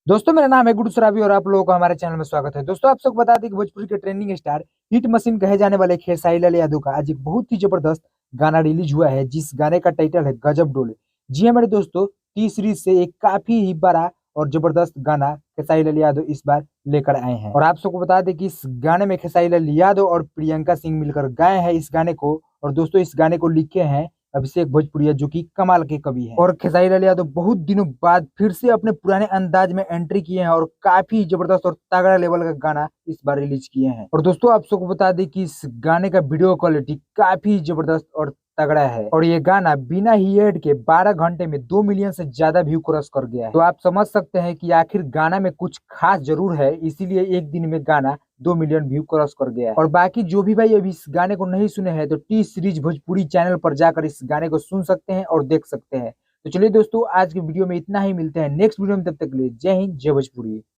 दोस्तों मेरा नाम है गुरु सराबी और आप लोगों का हमारे चैनल में स्वागत है। दोस्तों आप सबको बता दें कि भोजपुरी के ट्रेंडिंग स्टार हिट मशीन कहे जाने वाले खेसारी लाल यादव का आज एक बहुत ही जबरदस्त गाना रिलीज हुआ है, जिस गाने का टाइटल है गजब डोले। जी हाँ मेरे दोस्तों, टी सीरीज से एक काफी ही बड़ा और जबरदस्त गाना खेसारी लाल यादव इस बार लेकर आए हैं। और आप सबको बता दें कि इस गाने में खेसारी लाल यादव और प्रियंका सिंह मिलकर गाए हैं इस गाने को। और दोस्तों इस गाने को लिखे हैं अभिषेक भोजपुरिया, जो कि कमाल के कवि हैं। और खेसारी लाल यादव बहुत दिनों बाद फिर से अपने पुराने अंदाज में एंट्री किए हैं और काफी जबरदस्त और तगड़ा लेवल का गाना इस बार रिलीज किए हैं। और दोस्तों आप सबको बता दें कि इस गाने का वीडियो क्वालिटी काफी जबरदस्त और तगड़ा है। और ये गाना बिना ही एड के 12 घंटे में 2 मिलियन से ज्यादा व्यू क्रॉस कर गया है। तो आप समझ सकते हैं कि आखिर गाना में कुछ खास जरूर है, इसीलिए एक दिन में गाना 2 मिलियन व्यू क्रॉस कर गया है। और बाकी जो भी भाई अभी इस गाने को नहीं सुने हैं तो टी सीरीज भोजपुरी चैनल पर जाकर इस गाने को सुन सकते हैं और देख सकते हैं। तो चलिए दोस्तों, आज के वीडियो में इतना ही। मिलते हैं नेक्स्ट वीडियो में, तब तक के लिए जय हिंद जय भोजपुरी।